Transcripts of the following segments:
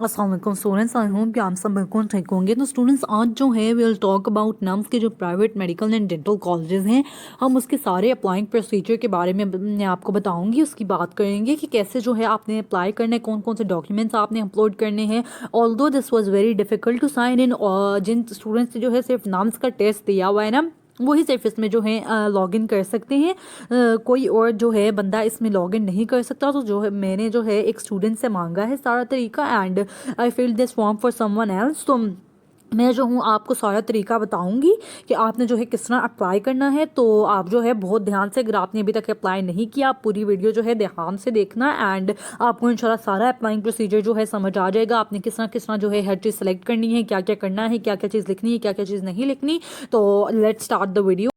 अस्सलाम वालेकुम स्टूडेंट्स, आई होप कि आप सब बिल्कुल ठीक होंगे। तो स्टूडेंट्स, आज जो है विल टॉक अबाउट नम्स के जो private medical and dental colleges हैं, हम उसके सारे अप्लाइंग प्रोसीजर के बारे में मैं आपको बताऊंगी। उसकी बात करेंगे कि कैसे जो है आपने अप्लाई करना है, कौन कौन से डॉक्यूमेंट्स आपने अपलोड करने हैं। Although this was very difficult to sign in, और जिन स्टूडेंट्स ने जो है सिर्फ नम्स का टेस्ट दिया हुआ है ना, वही सिर्फ इसमें जो है लॉगिन कर सकते हैं। कोई और जो है बंदा इसमें लॉगिन नहीं कर सकता। तो जो है मैंने जो है एक स्टूडेंट से मांगा है सारा तरीका, and I fill this form for someone else. तो मैं जो हूँ आपको सारा तरीका बताऊंगी कि आपने जो है किस तरह अप्लाई करना है। तो आप जो है बहुत ध्यान से, अगर आपने अभी तक अप्लाई नहीं किया, आप पूरी वीडियो जो है ध्यान से देखना, एंड आपको इंशाल्लाह सारा अप्लाइंग प्रोसीजर जो है समझ आ जाएगा। आपने किस तरह जो है हर चीज़ सेलेक्ट करनी है, क्या क्या करना है, क्या क्या चीज़ लिखनी है, क्या क्या चीज़ नहीं लिखनी। तो लेट्स स्टार्ट द वीडियो।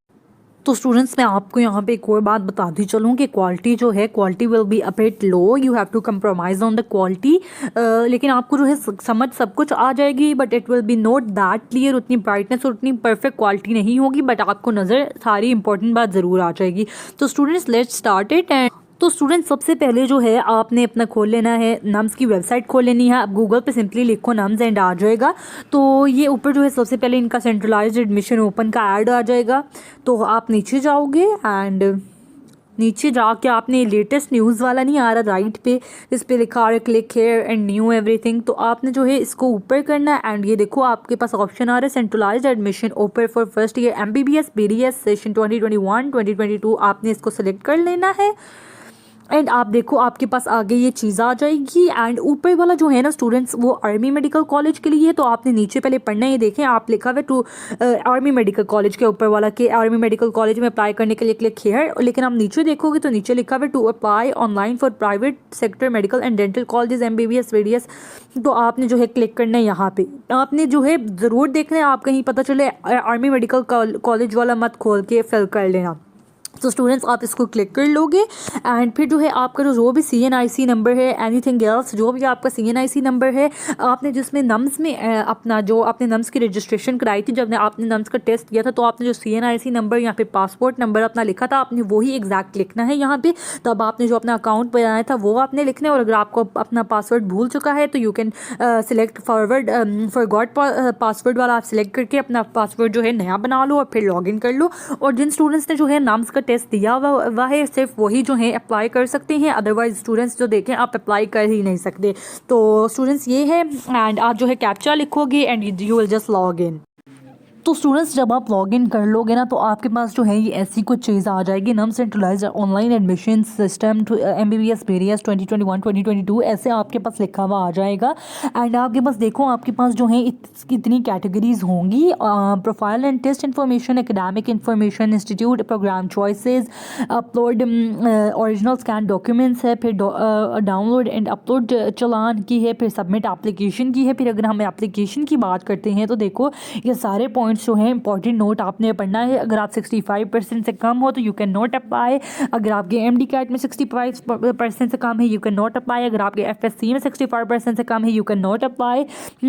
तो स्टूडेंट्स, मैं आपको यहाँ पे एक और बात बताती चलूँ कि क्वालिटी जो है, quality will be a bit low, you have to compromise on the quality. लेकिन आपको जो है समझ सब कुछ आ जाएगी, but it will be not that clear. उतनी ब्राइटनेस और उतनी परफेक्ट क्वालिटी नहीं होगी, बट आपको नज़र सारी इंपॉर्टेंट बात ज़रूर आ जाएगी। तो students, let's start it. And तो स्टूडेंट, सबसे पहले जो है आपने अपना खोल लेना है, नम्स की वेबसाइट खोल लेनी है। आप गूगल पे सिंपली लिखो नम्स एंड आ जाएगा। तो ये ऊपर जो है सबसे पहले इनका सेंट्रलाइज्ड एडमिशन ओपन का ऐड आ जाएगा। तो आप नीचे जाओगे, एंड नीचे जाके आपने लेटेस्ट न्यूज़ वाला नहीं आ रहा राइट पे, इस पे लिखा आ रहा है click here and new everything. तो आपने जो है इसको ऊपर करना है, एंड ये देखो आपके पास ऑप्शन आ रहा है centralised admission open for first year MBBS BDS session 2021-2022। आपने इसको सेलेक्ट कर लेना है, एंड आप देखो आपके पास आगे ये चीज़ आ जाएगी। एंड ऊपर वाला जो है ना स्टूडेंट्स, वो आर्मी मेडिकल कॉलेज के लिए है। तो आपने नीचे पहले पढ़ना है, ये देखें आप लिखा हुआ है टू आर्मी मेडिकल कॉलेज के ऊपर वाला, कि आर्मी मेडिकल कॉलेज में अप्लाई करने के लिए क्लिक हियर। लेकिन आप नीचे देखोगे तो नीचे लिखा हुआ है to apply online for private sector medical and dental college MBBS BDS। तो आपने जो है क्लिक करना है यहाँ पे। आपने जो है ज़रूर देखना है, आप कहीं पता चले आर्मी मेडिकल कॉलेज वाला मत खोल के फिल कर लेना। तो स्टूडेंट्स, आप इसको क्लिक कर लोगे, एंड फिर जो है आपका जो भी CNIC नंबर है, एनीथिंग एल्स जो भी आपका CNIC नंबर है, आपने जिसमें नम्स में अपना जो आपने नम्स की रजिस्ट्रेशन कराई थी, जब आपने नम्स का टेस्ट किया था, तो आपने जो CNIC नंबर यहाँ पे पासपोर्ट नंबर अपना लिखा था, आपने वही एग्जैक्ट लिखना है यहाँ पे। तब आपने जो अपना अकाउंट बनाया था वो आपने लिखना है। और अगर आपको अपना पासवर्ड भूल चुका है तो you can select forgot password वाला, आप सिलेक्ट करके अपना पासवर्ड जो है नया बना लो और फिर लॉगिन कर लो। और जिन स्टूडेंट्स ने जो है नम्स का टेस्ट दिया हुआ है, सिर्फ वही जो है अप्लाई कर सकते हैं। अदरवाइज स्टूडेंट्स जो देखें, आप अप्लाई कर ही नहीं सकते। तो स्टूडेंट्स ये है, एंड आप जो है कैप्चा लिखोगे and you will just log in. तो स्टूडेंट्स, जब आप लॉगिन कर लोगे ना, तो आपके पास जो है ये ऐसी कुछ चीज़ आ जाएगी, NUMS centralised online admission system MBBS BDS 2021-2022, ऐसे आपके पास लिखा हुआ आ जाएगा। एंड आपके पास देखो, आपके पास जो है कितनी कैटेगरीज होंगी। Profile and test information, academic information, institute program choices, upload original scan documents है, फिर डाउनलोड एंड अपलोड चलान की है, फिर सबमिट एप्लीकेशन की है। फिर अगर हम एप्लीकेशन की बात करते हैं तो देखो ये सारे पॉइंट्स जो है इंपॉर्टेंट नोट आपने पढ़ना है। अगर आप 65% से कम हो तो यू कैन नॉट अप्लाई। अगर आपके MD कैट में 65% से कम है, यू कैन नॉट अप्लाई। अगर आपके FSC में 65% से कम है, यू कैन नॉट अप्लाई।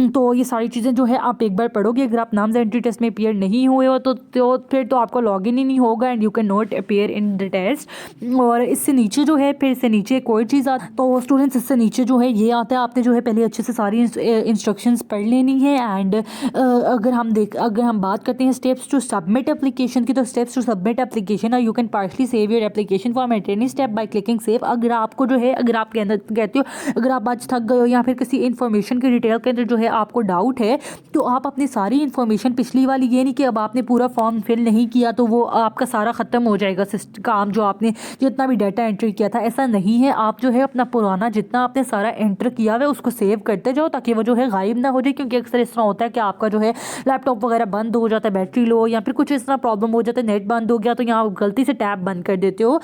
तो ये सारी चीज़ें जो है आप एक बार पढ़ोगे। अगर आप नाम्स एंट्री टेस्ट में अपीयर नहीं हुए हो तो फिर तो आपको लॉग इन ही नहीं होगा, and you can not appear in the test. और इससे नीचे जो है, फिर इससे नीचे कोई चीज़ आता, तो स्टूडेंट्स इससे नीचे जो है ये आता है। आपने जो है पहले अच्छे से सारी इंस्ट्रक्शंस पढ़ लेनी है। एंड अगर हम बात करते हैं स्टेप्स टू सबमिट एप्लीकेशन की, तो स्टेप्स टू सबमिट एप्लीकेशन और you can partially save your application for any step by clicking save. अगर आपको जो है, अगर आप कहते हो अगर आप आज थक गए हो या फिर किसी इन्फॉर्मेशन की डिटेल के अंदर जो है आपको डाउट है, तो आप अपनी सारी इन्फॉर्मेशन पिछली वाली, ये नहीं कि अब आपने पूरा फॉर्म फिल नहीं किया तो वो आपका सारा ख़त्म हो जाएगा काम, जो आपने जितना भी डाटा एंट्री किया था, ऐसा नहीं है। आप जो है अपना पुराना जितना आपने सारा एंटर किया हुआ है उसको सेव करते जाओ, ताकि वो जो है गायब ना हो जाए। क्योंकि अक्सर इस तरह होता है कि आपका जो है लैपटॉप वगैरह बंद हो जाता है, बैटरी लो, या फिर कुछ इस तरह प्रॉब्लम हो जाता है, नेट बंद हो गया, तो यहाँ गलती से टैब बंद कर देते हो।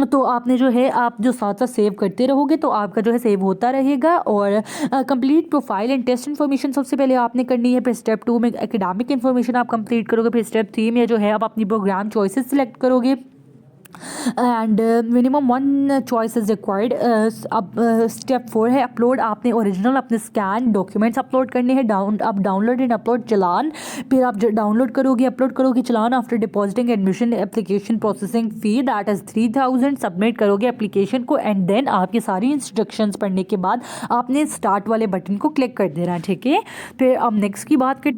तो आपने जो है, आप जो साथ साथ सेव करते रहोगे तो आपका जो है सेव होता रहेगा। और complete profile and test information सबसे पहले आपने करनी है। फिर स्टेप 2 में एकेडमिक इन्फॉर्मेशन आप कंप्लीट करोगे। फिर स्टेप 3 में जो है आप अपनी प्रोग्राम चॉइसेस सिलेक्ट करोगे। And minimum 1 choice is required. अब स्टेप 4 है अपलोड। आपने ओरिजिनल अपने स्कैन डॉक्यूमेंट्स अपलोड करने हैं। अब डाउनलोड एंड अपलोड चलान। फिर आप डाउनलोड करोगे, अपलोड करोगे चलान। After depositing admission application processing fee that is 3000, submit करोगे एप्लीकेशन को। एंड देन आपकी सारी इंस्ट्रक्शंस पढ़ने के बाद आपने स्टार्ट वाले बटन को क्लिक कर देना, ठीक है। फिर अब नेक्स्ट की बात कर,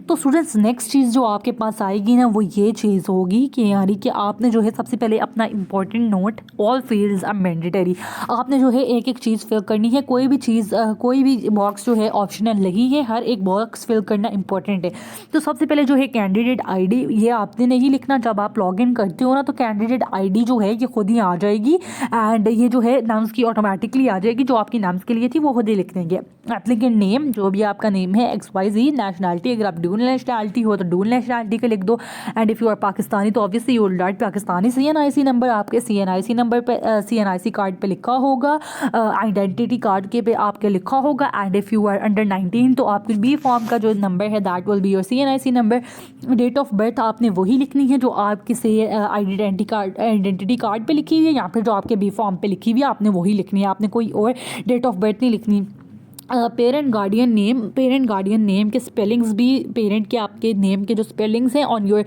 तो स्टूडेंट्स नेक्स्ट चीज़ जो आपके पास आएगी ना वो ये चीज़ होगी कि यानी कि आपने जो है सबसे पहले अपना important note, all fields are mandatory. आपने जो है एक एक चीज़ फिल करनी है। कोई भी चीज़ कोई भी बॉक्स जो है ऑप्शनल नहीं है, हर एक बॉक्स फिल करना इंपॉर्टेंट है। तो सबसे पहले जो है कैंडिडेट आईडी, ये आपने नहीं लिखना। जब आप लॉगिन करते हो ना तो कैंडिडेट आईडी जो है ये खुद ही आ जाएगी एंड ये जो है नाम्स की ऑटोमेटिकली आ जाएगी, जो आपकी नाम्स के लिए थी वो खुद ही लिख देंगे। एप्लीकेंट नेम, जो भी आपका नेम है, XYZ। नेशनैलिटी, अगर आप ड्यूल नेशनैलिटी हो तो ड्यूल नेशनैलिटी का लिख दो। And if you are Pakistani तो obviously you will write Pakistani. CNIC number आपके CNIC नंबर पे CNIC कार्ड पे लिखा होगा, आइडेंटिटी कार्ड के पे आपके लिखा होगा। And if you are under 19 तो आपके बी फॉर्म का जो नंबर है that will be your CNIC number. Date of birth आपने वही लिखनी है जो आपके से आइडेंटिटी कार्ड पे लिखी हुई है, या फिर जो आपके बी फॉर्म पे लिखी हुई है आपने वही लिखनी है। आपने कोई और डेट ऑफ बर्थ नहीं लिखनी। Parent guardian name, parent guardian name के स्पेलिंग्स भी, पेरेंट के आपके नेम के जो स्पेलिंग्स हैं ऑन योर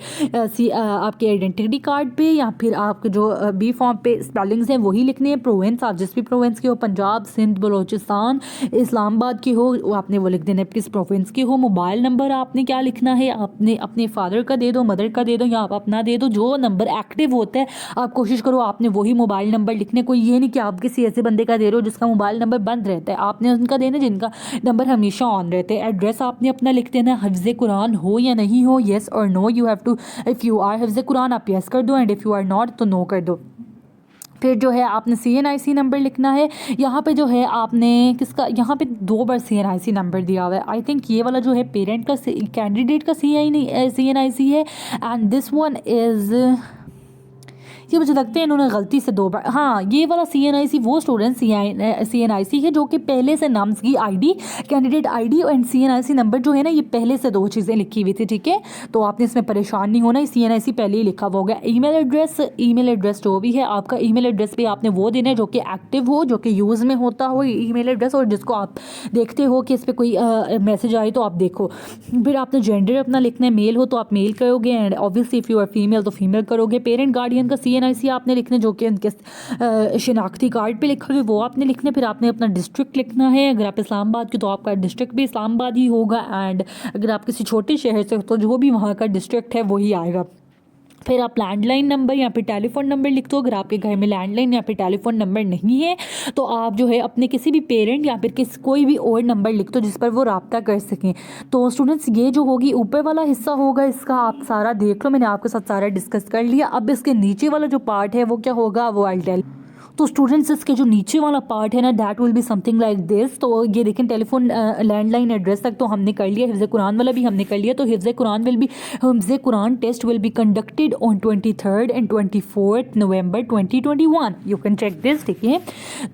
आपके आइडेंटिटी कार्ड पे या फिर आपके जो बी फॉर्म पे स्पेलिंग्स हैं वही लिखने हैं। प्रोविंस, आप जिस भी प्रोविंस के हो, पंजाब, सिंध, बलोचिस्तान, इस्लामाबाद के हो, वो आपने वो लिख देना है किस प्रोविंस के हो। मोबाइल नंबर आपने क्या लिखना है, आपने अपने फादर का दे दो, मदर का दे दो या आप अपना दे दो। जो नंबर एक्टिव होता है आप कोशिश करो आपने वही मोबाइल नंबर लिखने। कोई ये नहीं कि आप किसी ऐसे बंदे का दे रहे हो जिसका मोबाइल नंबर बंद रहता है, आपने उनका देना जिनका नंबर हमेशा ऑन रहते हैं। एड्रेस आपने अपना लिख देना, हिफ्ज़ कुरान हो या नहीं हो, येस और no. You have to, if you are हिफ्ज़ कुरान आप येस कर दो and if you are not तो नो कर दो। फिर जो है आपने CNIC नंबर लिखना है। यहाँ पे जो है आपने किसका, यहाँ पे 2 बार CNIC नंबर दिया हुआ है। आई थिंक ये वाला जो है पेरेंट का, कैंडिडेट का CNIC है एंड दिस वन इज़, ये मुझे लगता है इन्होंने गलती से 2 बार, हाँ ये वाला CNIC वो स्टूडेंट CNIC है जो कि पहले से नाम्स की ID, candidate ID and CNIC number जो है ना ये पहले से 2 चीज़ें लिखी हुई थी, ठीक है। तो आपने इसमें परेशान नहीं होना, CNIC पहले ही लिखा हुआ होगा। ईमेल एड्रेस जो भी है आपका ईमेल एड्रेस भी आपने वो देना है जो कि एक्टिव हो, जो कि यूज़ में होता हो ईमेल एड्रेस, और जिसको आप देखते हो कि इस पर कोई मैसेज आए तो आप देखो। फिर आपने जेंडर अपना लिखना है, मेल हो तो आप मेल करोगे and obviously if you are female तो फीमेल करोगे। पेरेंट गार्डियन का CNIC आपने लिखने जो कि उनके शिनाख्ती कार्ड पे लिखा हुआ वो आपने लिखने। फिर आपने अपना डिस्ट्रिक्ट लिखना है, अगर आप इस्लामाबाद के तो आपका डिस्ट्रिक्ट भी इस्लामाबाद ही होगा एंड अगर आप किसी छोटे शहर से तो जो भी वहाँ का डिस्ट्रिक्ट है वही आएगा। फिर आप लैंडलाइन नंबर या फिर टेलीफोन नंबर लिख दो। अगर आपके घर में लैंडलाइन या फिर टेलीफोन नंबर नहीं है तो आप जो है अपने किसी भी पेरेंट या फिर कोई भी और नंबर लिख दो जिस पर वो रब्ता कर सकें। तो स्टूडेंट्स ये जो होगी ऊपर वाला हिस्सा होगा इसका आप सारा देख लो, मैंने आपके साथ सारा डिस्कस कर लिया। अब इसके नीचे वाला जो पार्ट है वो क्या होगा वो आई टेल। तो स्टूडेंट्स इसके जो नीचे वाला पार्ट है ना that will be something like this. तो ये देखें टेलीफोन लैंडलाइन एड्रेस तक तो हमने कर लिया, हिफ्ज़ कुरान वाला भी हमने कर लिया। तो हिफ्ज़ Quran test will be conducted on 23rd and 24th November 2021। You can check this, ठीक है।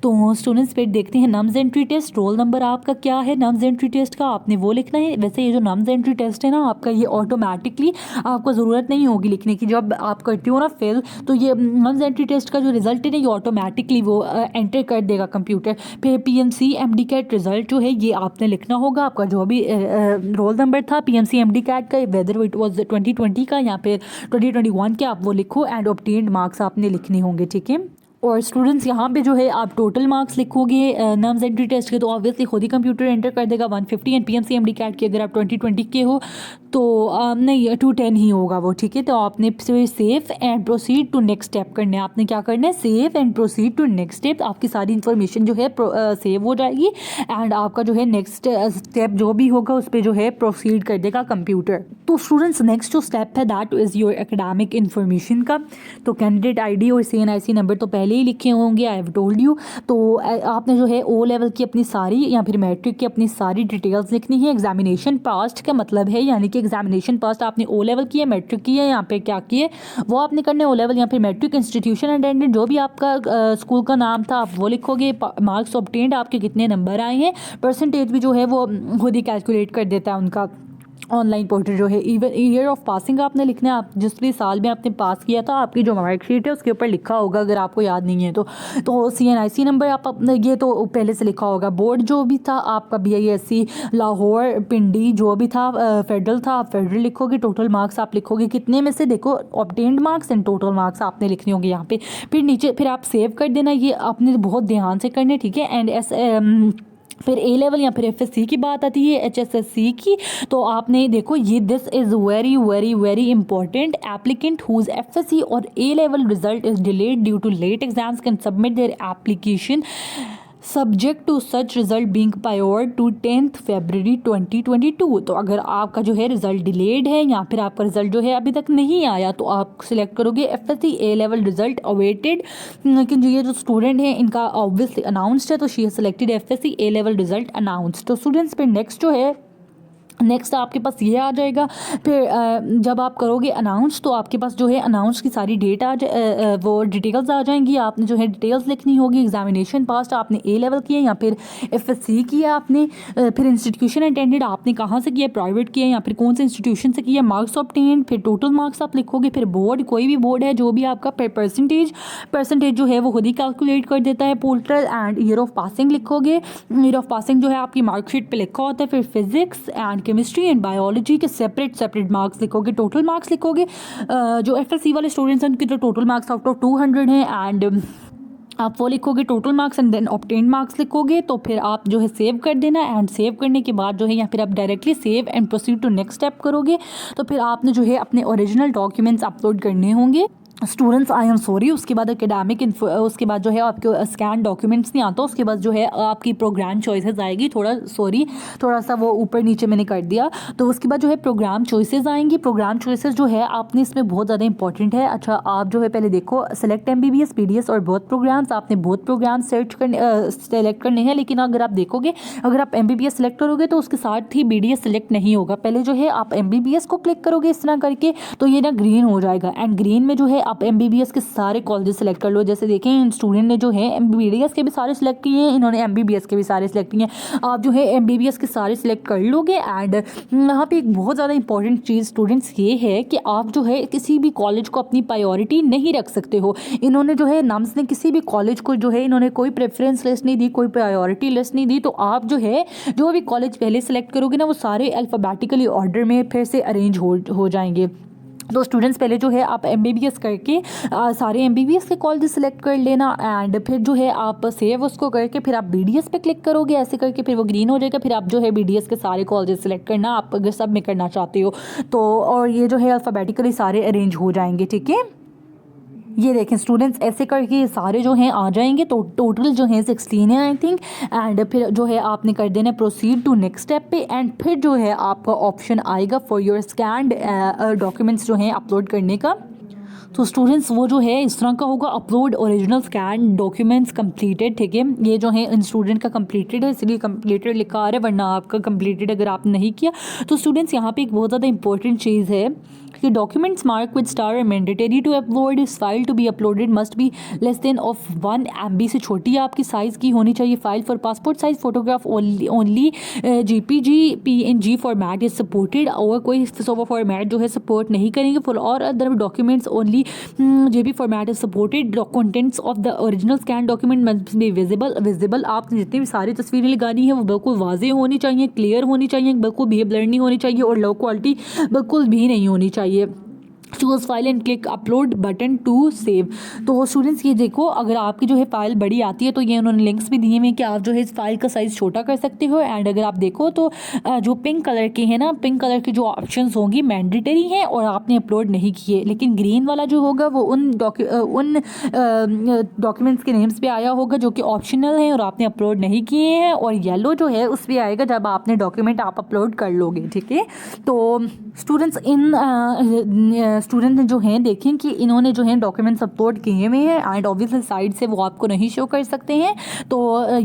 तो स्टूडेंट्स फिर देखते हैं NUMS entry test. Roll number आपका क्या है नम्स एंट्री टेस्ट का आपने वो लिखना है। वैसे ये जो नम्स एंट्री टेस्ट है ना आपका ये ऑटोमेटिकली आपको ज़रूरत नहीं होगी लिखने की, जब आप करती हो ना फिल तो ये नम्स एंट्री टेस्ट का जो रिजल्ट है ना ये ऑटोमेटिकली वो एंटर कर देगा कंप्यूटर। फिर PMC MD-CAT रिजल्ट जो है ये आपने लिखना होगा, आपका जो भी रोल नंबर था PMC MD-CAT का, वेदर इट वाज 2020 का या फिर 2021 के, आप वो लिखो एंड ऑब्टेन्ड मार्क्स आपने लिखने होंगे, ठीक है। और स्टूडेंट्स यहाँ पे जो है आप टोटल मार्क्स लिखोगे नम्स एंट्री टेस्ट के तो ऑब्वियसली खुद ही कंप्यूटर एंटर कर देगा 150 एंड PMC MD-CAT के अगर आप 2020 के हो तो नहीं 210 ही होगा वो, ठीक है। तो आपने save and proceed to next step करना है। आपने क्या करना है save and proceed to next step, आपकी सारी इन्फॉर्मेशन जो है सेव हो जाएगी एंड आपका जो है नेक्स्ट स्टेप जो भी होगा उस पर जो है प्रोसीड कर देगा कंप्यूटर। तो स्टूडेंट्स नेक्स्ट जो स्टेप है that is your academic information का। तो कैंडिडेट ID और CNIC नंबर तो पहले ही लिखे होंगे, आई हैव टोल्ड यू। तो आपने जो है O लेवल की अपनी सारी या फिर मैट्रिक की अपनी सारी डिटेल्स लिखनी है। एग्जामिनेशन पास्ट का मतलब है यानी कि एग्जामिनेशन पास्ट आपने O लेवल की है, मैट्रिक की है, यहाँ पे क्या किए वो आपने करने O लेवल या फिर मैट्रिक। इंस्टीट्यूशन अटेंडेंट जो भी आपका स्कूल का नाम था आप वो लिखोगे। मार्क्स ऑब्टेन्ड आपके कितने नंबर आए हैं, परसेंटेज भी जो है वो खुद ही कैलकुलेट कर देता है उनका। ऑनलाइन पोर्टल जो है, इवन ईयर ऑफ पासिंग आपने लिखना है, आप जिस भी साल में आपने पास किया था आपकी जो मार्कशीट है उसके ऊपर लिखा होगा, अगर आपको याद नहीं है तो CNIC नंबर आप अपने ये तो पहले से लिखा होगा। बोर्ड जो भी था आपका BISC लाहौर पिंडी जो भी था फेडरल था, आप फेडरल लिखोगे। टोटल मार्क्स आप लिखोगे कितने में से, देखो obtained marks and total marks आपने लिखने होंगे यहाँ पे। फिर नीचे फिर आप सेव कर देना, ये आपने बहुत ध्यान से करने, ठीक है। एंड फिर A लेवल या फिर FSC की बात आती है, HSSC की, तो आपने देखो ये this is very very very important. Applicant whose FSC और A level result is delayed due to late exams can submit their application subject to such result being prior to 10 February 2022। तो अगर आपका जो है रिजल्ट डिलेड है या फिर आपका रिजल्ट जो है अभी तक नहीं आया तो आप सिलेक्ट करोगे FSC A level result awaited. लेकिन जो ये जो स्टूडेंट है इनका ऑब्वियसली अनाउंस्ड है तो she has selected FSC A level result announced. तो स्टूडेंट्स फिर नेक्स्ट जो है, नेक्स्ट आपके पास ये आ जाएगा। फिर जब आप करोगे अनाउंस तो आपके पास जो है अनाउंस की सारी डेट वो डिटेल्स आ जाएंगी। आपने जो है डिटेल्स लिखनी होगी, एग्जामिनेशन पास आपने A लेवल किया या फिर FSC किया आपने, फिर इंस्टीट्यूशन अटेंडेड आपने कहाँ से किया, प्राइवेट किया या फिर कौन से इंस्टीट्यूशन से किया, मार्क्स ऑब्टेन, फिर टोटल मार्क्स आप लिखोगे। फिर बोर्ड, कोई भी बोर्ड है जो भी आपका परसेंटेज जो है वो खुद ही कैलकुलेट कर देता है portal. And year of passing लिखोगे, ईयर ऑफ पासिंग जो है आपकी मार्कशीट पे लिखा होता है। फिर physics and chemistry and biology के सेपरेट मार्क्स लिखोगे, टोटल मार्क्स लिखोगे। जो FSC वाले स्टूडेंट्स हैं उनके जो टोटल मार्क्स आउट ऑफ 200 हैं एंड आप वो लिखोगे total marks and then obtained marks लिखोगे। तो फिर आप जो है सेव कर देना एंड सेव करने के बाद जो है या फिर आप directly save and proceed to next step करोगे। तो फिर आपने जो है अपने ओरिजिनल डॉक्यूमेंट्स अपलोड करने होंगे। स्टूडेंट्स आई एम सॉरी, उसके बाद एकेडमिक उसके बाद जो है आपके स्कैन डॉक्यूमेंट्स नहीं आता, उसके बाद जो है आपकी प्रोग्राम चॉइसेस आएगी। थोड़ा सा वो ऊपर नीचे मैंने कर दिया। तो उसके बाद जो है प्रोग्राम चॉइसेस आएंगी। प्रोग्राम चॉइसेस जो है आपने इसमें बहुत ज़्यादा इंपॉर्टेंट है। अच्छा आप जो है पहले देखो सेलेक्ट MBBS PDS और बहुत प्रोग्राम्स, आपने बहुत प्रोग्राम सेलेक्ट करने हैं। लेकिन अगर आप देखोगे अगर आप MBBS सेलेक्ट करोगे तो उसके साथ ही BDS सेलेक्ट नहीं होगा। पहले जो है आप MBBS को क्लिक करोगे इस तरह करके तो ये ना ग्रीन हो जाएगा एंड ग्रीन में जो है आप MBBS के सारे कॉलेजेस सेलेक्ट कर लो। जैसे देखें इन स्टूडेंट ने जो है BDS के भी सारे सिलेक्ट किए हैं, इन्होंने MBBS के भी सारे सिलेक्ट किए हैं। आप जो है MBBS के सारे सिलेक्ट कर लोगे। एंड यहाँ पे एक बहुत ज़्यादा इंपॉर्टेंट चीज़ स्टूडेंट्स ये है कि आप जो है किसी भी कॉलेज को अपनी प्रायोरिटी नहीं रख सकते हो। इन्होंने जो है नाम्स ने किसी भी कॉलेज को जो है इन्होंने कोई प्रेफरेंस लिस्ट नहीं दी, कोई प्रायोरिटी लिस्ट नहीं दी। तो आप जो है जो भी कॉलेज पहले सेलेक्ट करोगे ना वो सारे अल्फ़ाबेटिकली ऑर्डर में फिर से अरेंज हो जाएंगे। तो स्टूडेंट्स पहले जो है आप MBBS करके सारे MBBS के कॉलेज सेलेक्ट कर लेना एंड फिर जो है आप सेव उसको करके फिर आप BDS पे क्लिक करोगे, ऐसे करके फिर वो ग्रीन हो जाएगा। फिर आप जो है BDS के सारे कॉलेज सेलेक्ट करना आप अगर सब में करना चाहते हो तो, और ये जो है अल्फ़ाबेटिकली सारे अरेंज हो जाएंगे, ठीक है। ये देखें स्टूडेंट्स ऐसे करके सारे जो हैं आ जाएंगे। तो टोटल जो है 16 है आई थिंक। एंड फिर जो है आपने कर देना प्रोसीड टू नेक्स्ट स्टेप पे एंड फिर जो है आपका ऑप्शन आएगा फॉर योर स्कैन्ड डॉक्यूमेंट्स जो हैं अपलोड करने का। तो स्टूडेंट्स वो जो है इस तरह का होगा, upload original scan documents completed, ठीक है। ये जो है इन स्टूडेंट का कंप्लीटेड है इसलिए कंप्लीटेड लिखा आ रहा है, वरना आपका कंप्लीटेड अगर आप नहीं किया। तो स्टूडेंट्स यहाँ पे एक बहुत ज़्यादा इंपॉर्टेंट चीज़ है कि documents mark with star are mandatory to upload, इस file to be uploaded must be less than of 1 MB से छोटी आपकी साइज़ की होनी चाहिए। File for passport size photograph only JPG PNG format is supported, और कोई फॉर्मेट जो है सपोर्ट नहीं करेंगे। फॉर और other documents only JP format is supported. Contents of the original scan document must be visible. आपने जितनी भी सारी तस्वीरें लगानी है वो बिल्कुल वाज़ेह होनी चाहिए, क्लियर होनी चाहिए, बिल्कुल भी ब्लर नहीं होनी चाहिए और लो क्वालिटी बिल्कुल भी नहीं होनी चाहिए। Choose file and click upload button to save. तो स्टूडेंट्स ये देखो अगर आपकी जो है फाइल बड़ी आती है तो ये उन्होंने लिंक्स भी दिए हुए हैं कि आप जो है इस फाइल का साइज़ छोटा कर सकते हो। एंड अगर आप देखो तो जो पिंक कलर के हैं ना, पिंक कलर की जो ऑप्शंस होंगी मैंडेटरी हैं और आपने अपलोड नहीं किए। लेकिन ग्रीन वाला जो होगा वो उन डॉक्यूमेंट्स के नेम्स पे आया होगा जो कि ऑप्शनल हैं और आपने अपलोड नहीं किए हैं। और येलो जो है उस पर आएगा जब आपने डॉक्यूमेंट आप अपलोड कर लोगे, ठीक है। तो स्टूडेंट्स इन स्टूडेंट ने जो हैं देखें कि इन्होंने जो है डॉक्यूमेंट्स अपलोड किए हुए हैं एंड ऑब्वियसली साइड से वो आपको नहीं शो कर सकते हैं। तो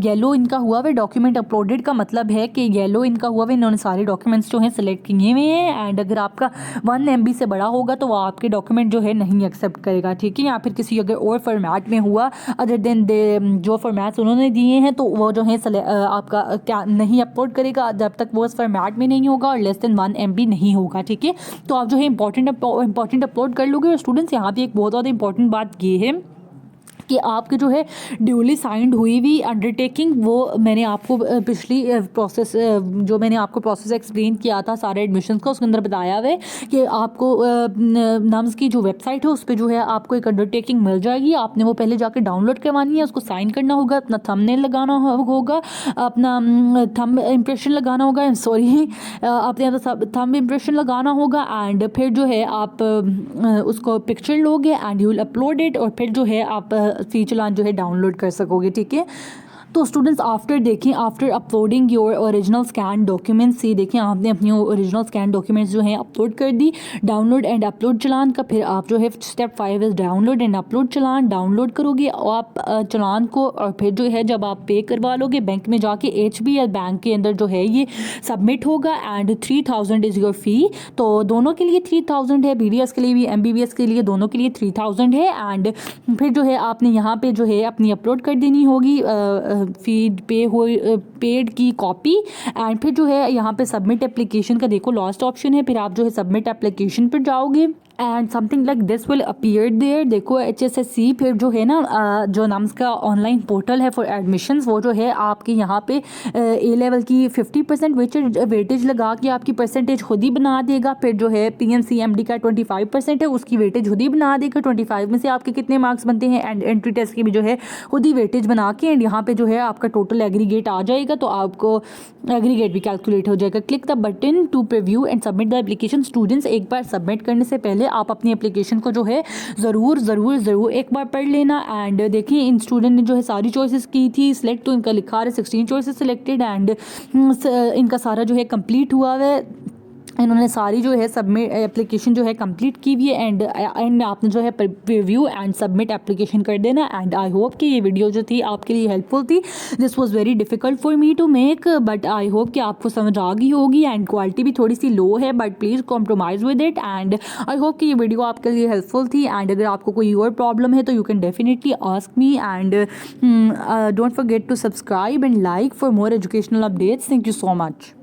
येलो इनका हुआ हुआ डॉक्यूमेंट अपलोडेड का मतलब है कि येलो इनका हुआ हुआ, इन्होंने सारे डॉक्यूमेंट्स जो हैं सिलेक्ट किए हुए हैं एंड अगर आपका 1 MB से बड़ा होगा तो वो आपके डॉक्यूमेंट जो है नहीं एक्सेप्ट करेगा, ठीक है। या फिर किसी अगर और फॉर्मेट में हुआ अदर देन जो फॉर्मेट्स उन्होंने दिए हैं तो वो जो है आपका क्या नहीं अपलोड करेगा जब तक वो उस फॉर्मेट में नहीं होगा और लेस देन 1 MB नहीं होगा, ठीक है। तो आप जो है इंपॉर्टेंट अपलोड कर लोगे। और स्टूडेंट्स यहाँ पे एक बहुत ज़्यादा इंपॉर्टेंट बात ये है कि आपके जो है ड्यूली साइंड हुई हुई अंडरटेकिंग, वो मैंने आपको पिछली प्रोसेस जो मैंने आपको प्रोसेस एक्सप्लेन किया था सारे एडमिशन्स का, उसके अंदर बताया हुआ है कि आपको नम्स की जो वेबसाइट है उस पर जो है आपको एक अंडरटेकिंग मिल जाएगी। आपने वो पहले जाके डाउनलोड करवानी है, उसको साइन करना होगा, अपना थंबनेल लगाना होगा, अपना थंब इम्प्रेशन लगाना होगा, सॉरी आपने थंब इम्प्रेशन लगाना होगा एंड फिर जो है आप उसको पिक्चर लोगे and you will upload it और फिर जो है आप फी चालान जो है डाउनलोड कर सकोगे, ठीक है। तो students after uploading your original scan documents, ये देखें आपने अपनी ओरिजिनल स्कैन डॉक्यूमेंट्स जो हैं अपलोड कर दी, डाउनलोड एंड अपलोड चालान का। फिर आप जो है step 5 is download and upload challan, download करोगे आप चालान को और फिर जो है जब आप पे करवा लोगे बैंक में जाके HBL बैंक के अंदर जो है ये सबमिट होगा एंड 3000 इज़ योर फ़ी। तो दोनों के लिए 3000 है, BDS के लिए भी MBBS के लिए दोनों के लिए 3000 है एंड फिर जो है आपने यहाँ पे जो है अपनी अपलोड कर देनी होगी फीड पेड की कॉपी एंड फिर जो है यहाँ पे सबमिट एप्लीकेशन का देखो लास्ट ऑप्शन है, फिर आप जो है सबमिट एप्लीकेशन पर जाओगे and something like this will appear there. देखो HSSC फिर जो है ना जो नम्स का ऑनलाइन पोर्टल है फॉर एडमिशन्स, वो जो है आपके यहाँ पे A लेवल की 50% वेटेज लगा के आपकी परसेंटेज खुद ही बना देगा। फिर जो है PNC MD का 25% है, उसकी वेटेज खुद ही बना देगा। 25 में से आपके कितने मार्क्स बनते हैं एंड एंट्री टेस्ट की भी जो है खुद ही वेटेज बना के एंड यहाँ पे जो है आपका टोटल एग्रीगेट आ जाएगा, तो आपको एग्रीगेट भी कैलकुलेट हो जाएगा। Click the button to preview and submit the application. Students एक बार सबमिट करने से पहले आप अपनी एप्लीकेशन को जो है ज़रूर एक बार पढ़ लेना एंड देखिए इन स्टूडेंट ने जो है सारी चॉइसेस की थी सिलेक्ट, तो इनका लिखा रहा है 16 चॉइसेस सिलेक्टेड एंड इनका सारा जो है कंप्लीट हुआ है। इन्होंने सारी जो है सबमिट एप्लीकेशन जो है कंप्लीट की हुई है एंड आपने जो है रिव्यू एंड सबमिट एप्लीकेशन कर देना। एंड आई होप कि ये वीडियो जो थी आपके लिए हेल्पफुल थी। This was very difficult for me to make but I hope कि आपको समझ आ गई होगी एंड क्वालिटी भी थोड़ी सी लो है but please compromise with it and I hope कि ये वीडियो आपके लिए हेल्पफुल थी एंड अगर आपको कोई और प्रॉब्लम है तो you can definitely ask me and don't forget to subscribe and like for more educational updates. Thank you so much.